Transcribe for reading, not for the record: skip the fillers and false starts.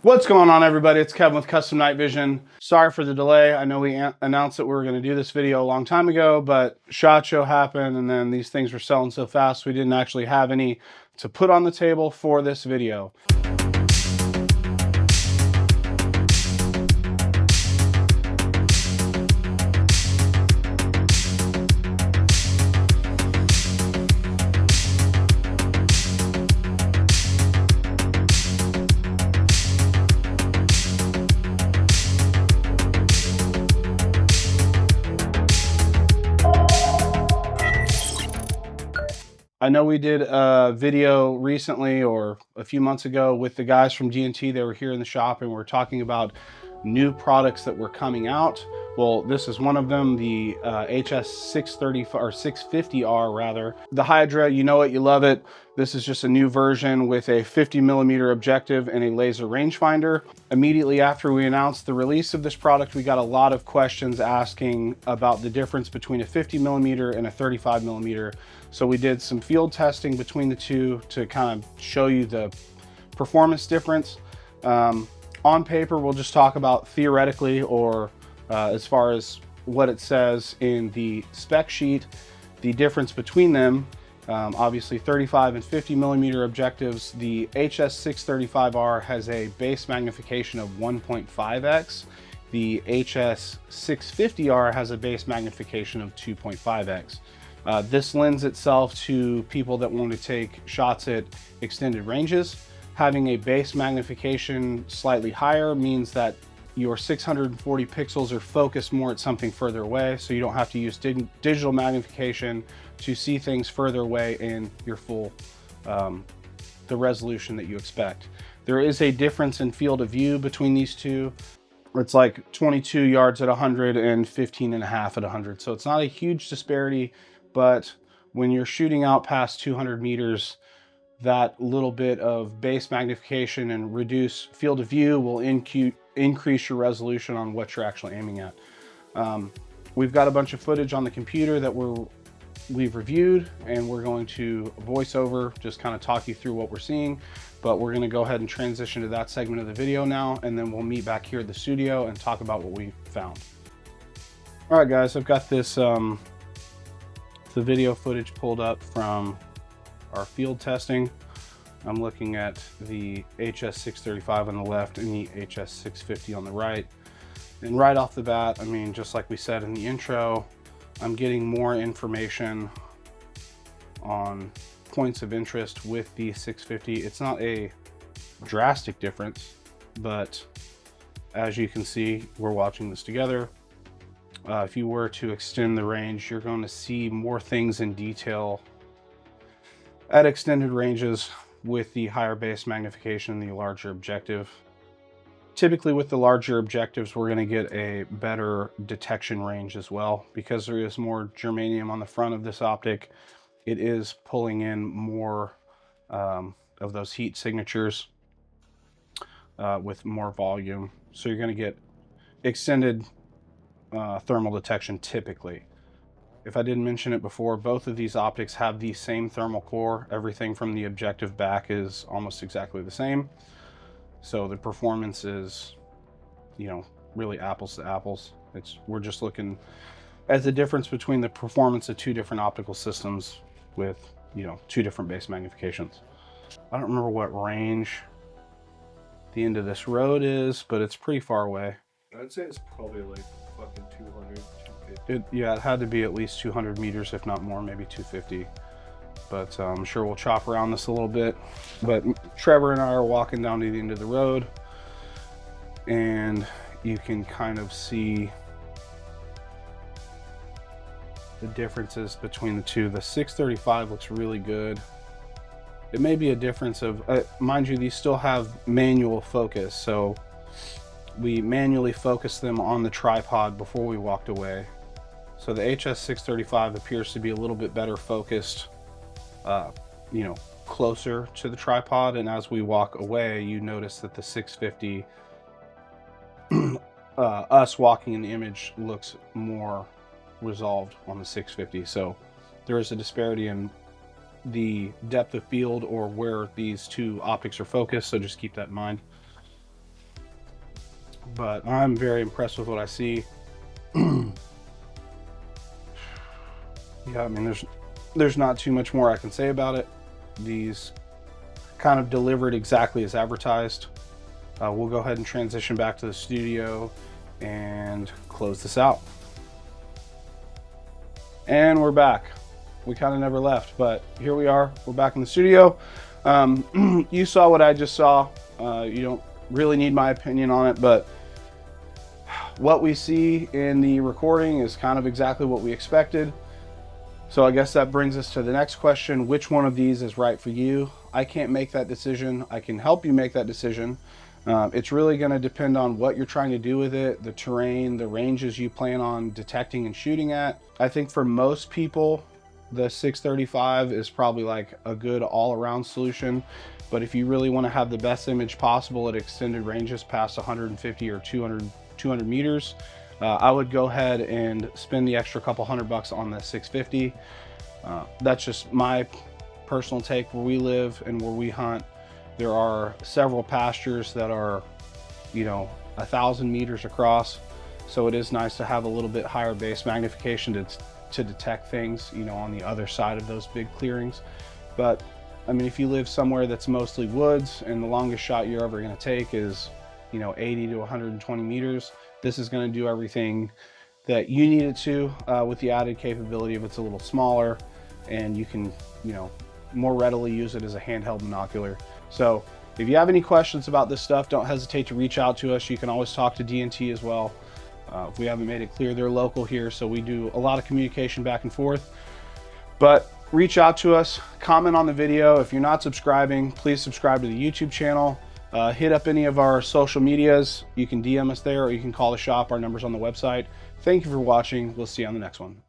What's going on, everybody? It's Kevin with Custom Night Vision. Sorry for the delay. I know we announced that we were going to do this video a long time ago, but SHOT Show happened and then these things were selling so fast we didn't actually have any to put on the table for this video. I know we did a video recently or a few months ago with the guys from DNT. They were here in the shop and we're talking about new products that were coming out. Well, this is one of them, the HS630 or 650R rather. The Hydra, you know it, you love it. This is just a new version with a 50mm objective and a laser rangefinder. Immediately after we announced the release of this product, we got a lot of questions asking about the difference between a 50mm and a 35mm. So we did some field testing between the two to kind of show you the performance difference. On paper, we'll just talk about theoretically or as far as what it says in the spec sheet, the difference between them. Obviously 35 and 50mm objectives. The HS635R has a base magnification of 1.5x. The HS650R has a base magnification of 2.5x. This lends itself to people that want to take shots at extended ranges. Having a base magnification slightly higher means that your 640 pixels are focused more at something further away, so you don't have to use digital magnification to see things further away in your full, the resolution that you expect. There is a difference in field of view between these two. It's like 22 yards at 100 and 15.5 at 100. So it's not a huge disparity, but when you're shooting out past 200 meters, that little bit of base magnification and reduce field of view will increase your resolution on what you're actually aiming at. We've got a bunch of footage on the computer that we've reviewed, and we're going to voice over, just kind of talk you through what we're seeing. But we're going to go ahead and transition to that segment of the video now, and then we'll meet back here at the studio and talk about what we found. All right, guys, I've got this the video footage pulled up from our field testing. I'm looking at the HS635 on the left and the HS650 on the right. And right off the bat, I mean, just like we said in the intro, I'm getting more information on points of interest with the 650. It's not a drastic difference, but as you can see, we're watching this together. If you were to extend the range, you're going to see more things in detail at extended ranges with the higher base magnification and the larger objective. Typically with the larger objectives, we're going to get a better detection range as well, because there is more germanium on the front of this optic. It is pulling in more of those heat signatures with more volume. So you're going to get extended thermal detection typically. If I didn't mention it before, both of these optics have the same thermal core. Everything from the objective back is almost exactly the same. So the performance is, you know, really apples to apples. We're just looking at the difference between the performance of two different optical systems with, you know, two different base magnifications. I don't remember what range the end of this road is, but it's pretty far away. I'd say it's probably like fucking 200, 250. Yeah, it had to be at least 200 meters, if not more, maybe 250. But I'm sure we'll chop around this a little bit. But Trevor and I are walking down to the end of the road, and you can kind of see the differences between the two. The 635 looks really good. It may be a difference of, mind you, these still have manual focus, so we manually focused them on the tripod before we walked away. So the HS635 appears to be a little bit better focused, you know, closer to the tripod. And as we walk away, you notice that the 650, us walking in the image, looks more resolved on the 650. So there is a disparity in the depth of field or where these two optics are focused, so just keep that in mind. but I'm very impressed with what I see. Yeah, I mean, there's not too much more I can say about it. These kind of delivered exactly as advertised. We'll go ahead and transition back to the studio and close this out. And we're back. We kind of never left, but here we are. We're back in the studio. You saw what I just saw. You don't really need my opinion on it, but what we see in the recording is kind of exactly what we expected. So I guess that brings us to the next question. Which one of these is right for you? I can't make that decision. I can help you make that decision. It's really going to depend on what you're trying to do with it, the terrain, the ranges you plan on detecting and shooting at. I think for most people, the 635 is probably like a good all-around solution. But if you really want to have the best image possible at extended ranges past 150 or 200 meters, I would go ahead and spend the extra couple $100 on the 650. That's just my personal take. Where we live and where we hunt, there are several pastures that are, 1,000 meters across. So it is nice to have a little bit higher base magnification to detect things, on the other side of those big clearings. But I mean, if you live somewhere that's mostly woods and the longest shot you're ever going to take is, 80 to 120 meters, this is going to do everything that you need it to, with the added capability of it's a little smaller and you can, more readily use it as a handheld binocular. So if you have any questions about this stuff, don't hesitate to reach out to us. You can always talk to DNT as well. If we haven't made it clear, they're local here, so we do a lot of communication back and forth. But reach out to us, comment on the video. If you're not subscribing, please subscribe to the YouTube channel. Hit up any of our social medias. You can DM us there or you can call the shop. Our number's on the website. Thank you for watching. We'll see you on the next one.